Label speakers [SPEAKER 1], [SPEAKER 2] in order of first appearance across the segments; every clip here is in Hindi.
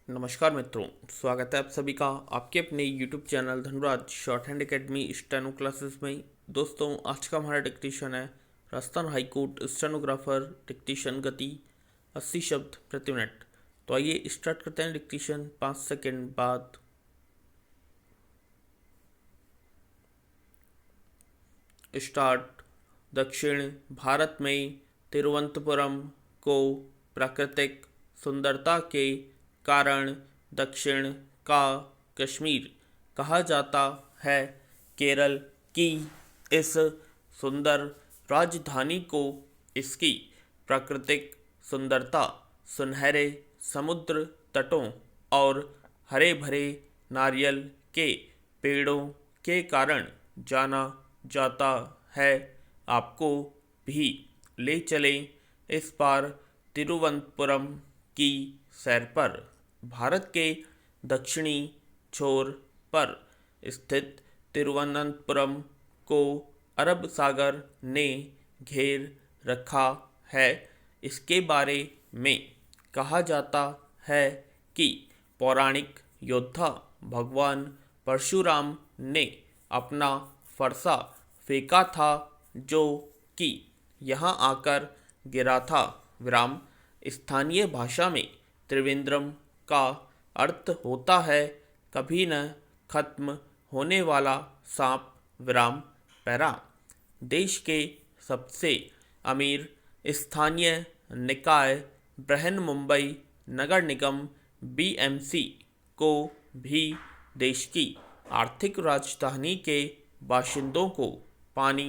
[SPEAKER 1] नमस्कार मित्रों, स्वागत है आप सभी का आपके अपने YouTube channel Dhanraj short hand academy steno classes में। दोस्तों, आज का हमारा डिक्टेशन है राजस्थान हाईकोर्ट स्टेनोग्राफर डिक्टेशन गति 80 शब्द प्रति मिनट। तो आइए स्टार्ट करते हैं डिक्टेशन 5 सेकंड बाद। स्टार्ट। दक्षिण भारत में तिरुवनंतपुरम को प्राकृतिक सुंदरता के कारण दक्षिण का कश्मीर कहा जाता है। केरल की इस सुंदर राजधानी को इसकी प्राकृतिक सुंदरता, सुनहरे समुद्र तटों और हरे भरे नारियल के पेड़ों के कारण जाना जाता है। आपको भी ले चलें इस बार तिरुवनंतपुरम की सैर पर। भारत के दक्षिणी छोर पर स्थित तिरुवनंतपुरम को अरब सागर ने घेर रखा है। इसके बारे में कहा जाता है कि पौराणिक योद्धा भगवान परशुराम ने अपना फरसा फेंका था, जो कि यहाँ आकर गिरा था। विराम। स्थानीय भाषा में त्रिवेंद्रम का अर्थ होता है कभी न खत्म होने वाला सांप। विराम पैरा। देश के सबसे अमीर स्थानीय निकाय बृहन मुंबई नगर निगम बीएमसी को भी देश की आर्थिक राजधानी के बाशिंदों को पानी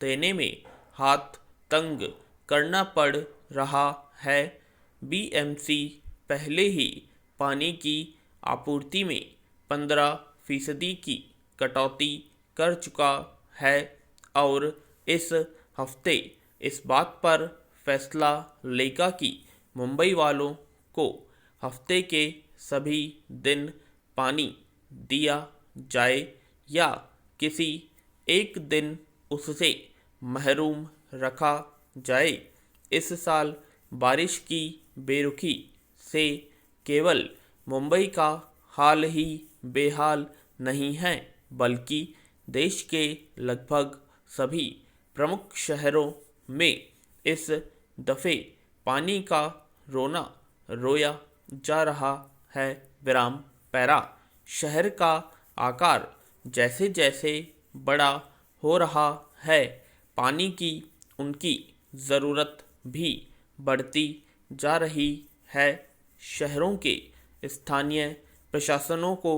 [SPEAKER 1] देने में हाथ तंग करना पड़ रहा है। बीएमसी पहले ही पानी की आपूर्ति में 15% की कटौती कर चुका है और इस हफ्ते इस बात पर फैसला लेगा कि मुंबई वालों को हफ्ते के सभी दिन पानी दिया जाए या किसी एक दिन उससे महरूम रखा जाए। इस साल बारिश की बेरुखी से केवल मुंबई का हाल ही बेहाल नहीं है, बल्कि देश के लगभग सभी प्रमुख शहरों में इस दफे पानी का रोना रोया जा रहा है। विराम पैरा। शहर का आकार जैसे जैसे बड़ा हो रहा है, पानी की उनकी ज़रूरत भी बढ़ती जा रही है। शहरों के स्थानीय प्रशासनों को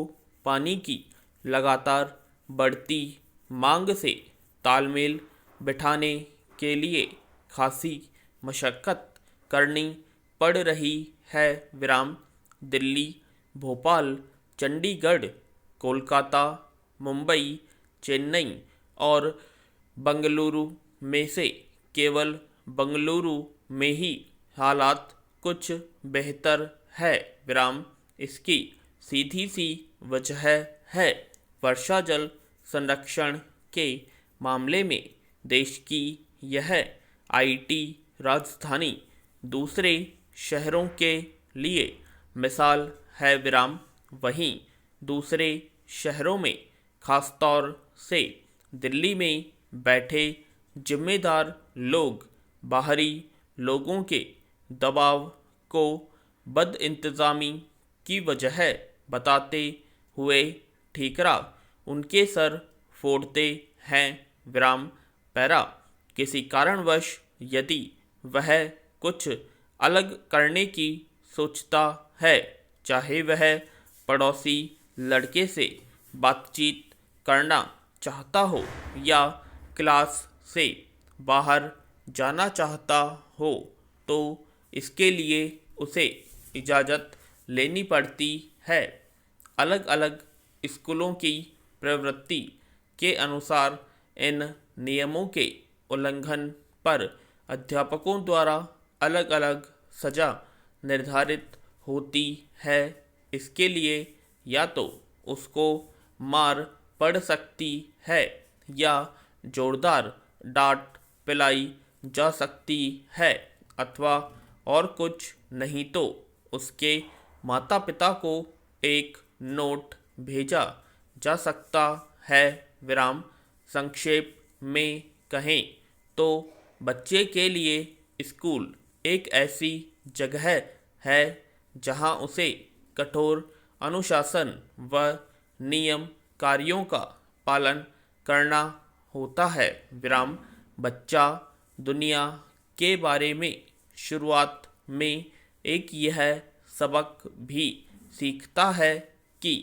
[SPEAKER 1] पानी की लगातार बढ़ती मांग से तालमेल बिठाने के लिए खासी मशक्क़त करनी पड़ रही है। विराम। दिल्ली, भोपाल, चंडीगढ़, कोलकाता, मुंबई, चेन्नई और बंगलुरु में से केवल बंगलुरु में ही हालात कुछ बेहतर है। विराम। इसकी सीधी सी वजह है वर्षा जल संरक्षण के मामले में देश की यह आईटी राजधानी दूसरे शहरों के लिए मिसाल है। विराम। वहीं दूसरे शहरों में खासतौर से दिल्ली में बैठे जिम्मेदार लोग बाहरी लोगों के दबाव को बदइंतज़ामी की वजह बताते हुए ठीकरा उनके सर फोड़ते हैं। विराम पैरा। किसी कारणवश यदि वह कुछ अलग करने की सोचता है, चाहे वह पड़ोसी लड़के से बातचीत करना चाहता हो या क्लास से बाहर जाना चाहता हो, तो इसके लिए उसे इजाज़त लेनी पड़ती है। अलग अलग स्कूलों की प्रवृत्ति के अनुसार इन नियमों के उल्लंघन पर अध्यापकों द्वारा अलग अलग सज़ा निर्धारित होती है। इसके लिए या तो उसको मार पड़ सकती है या जोरदार डांट पिलाई जा सकती है, अथवा और कुछ नहीं तो उसके माता पिता को एक नोट भेजा जा सकता है। विराम। संक्षेप में कहें तो बच्चे के लिए स्कूल एक ऐसी जगह है जहां उसे कठोर अनुशासन व नियम कार्यों का पालन करना होता है। विराम। बच्चा दुनिया के बारे में शुरुआत में एक यह सबक भी सीखता है कि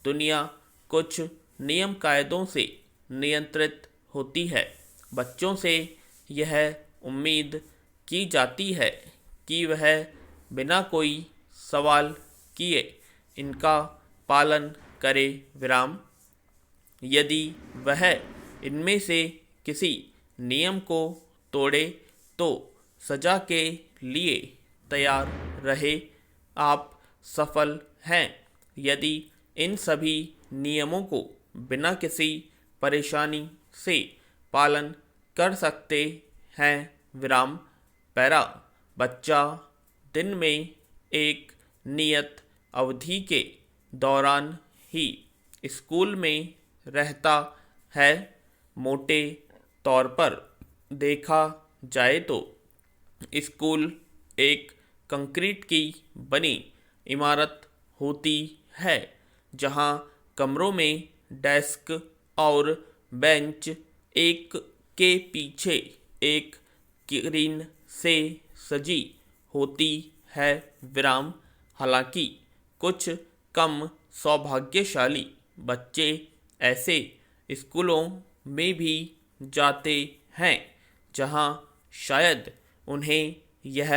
[SPEAKER 1] दुनिया कुछ नियम कायदों से नियंत्रित होती है। बच्चों से यह उम्मीद की जाती है कि वह बिना कोई सवाल किए इनका पालन करे। विराम। यदि वह इनमें से किसी नियम को तोड़े तो सजा के लिए तैयार रहे। आप सफल हैं यदि इन सभी नियमों को बिना किसी परेशानी से पालन कर सकते हैं। विराम। पैरा। बच्चा दिन में एक नियत अवधि के दौरान ही स्कूल में रहता है। मोटे तौर पर देखा जाए तो स्कूल एक कंक्रीट की बनी इमारत होती है जहां कमरों में डेस्क और बेंच एक के पीछे एक स्क्रीन से सजी होती है। विराम। हालांकि कुछ कम सौभाग्यशाली बच्चे ऐसे स्कूलों में भी जाते हैं जहां शायद उन्हें यह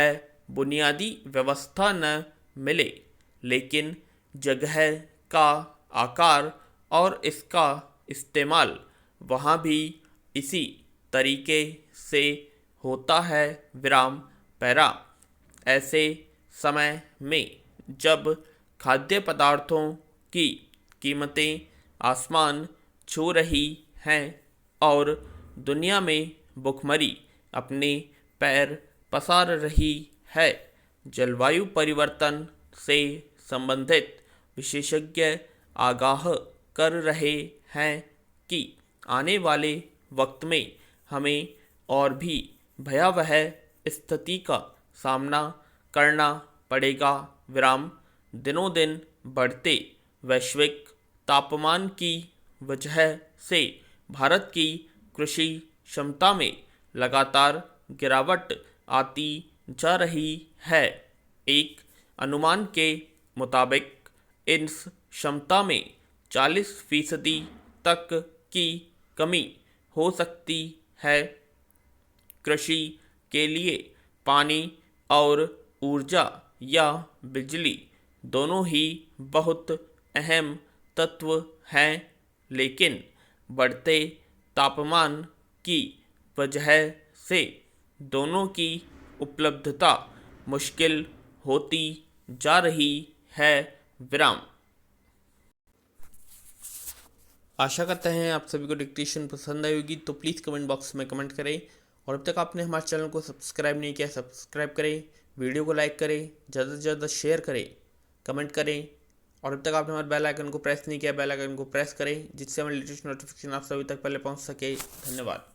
[SPEAKER 1] बुनियादी व्यवस्था न मिले, लेकिन जगह का आकार और इसका इस्तेमाल वहाँ भी इसी तरीके से होता है। विराम। पैरा। ऐसे समय में जब खाद्य पदार्थों की कीमतें आसमान छू रही हैं और दुनिया में भुखमरी अपने पैर पसार रही है, जलवायु परिवर्तन से संबंधित विशेषज्ञ आगाह कर रहे हैं कि आने वाले वक्त में हमें और भी भयावह स्थिति का सामना करना पड़ेगा। विराम। दिनों दिन बढ़ते वैश्विक तापमान की वजह से भारत की कृषि क्षमता में लगातार गिरावट आती जा रही है। एक अनुमान के मुताबिक इस क्षमता में 40% तक की कमी हो सकती है। कृषि के लिए पानी और ऊर्जा या बिजली दोनों ही बहुत अहम तत्व हैं, लेकिन बढ़ते तापमान की वजह से दोनों की उपलब्धता मुश्किल होती जा रही है। विराम। आशा करते हैं आप सभी को डिक्टेशन पसंद आई होगी, तो प्लीज़ कमेंट बॉक्स में कमेंट करें और अब तक आपने हमारे चैनल को सब्सक्राइब नहीं किया सब्सक्राइब करें, वीडियो को लाइक करें, ज़्यादा से ज़्यादा शेयर करें, कमेंट करें और अब तक आपने हमारे बेल आइकन को प्रेस नहीं किया बेल आइकन को प्रेस करें जिससे हमारे लेटेस्ट नोटिफिकेशन आप सभी तक पहले पहुंच सके। धन्यवाद।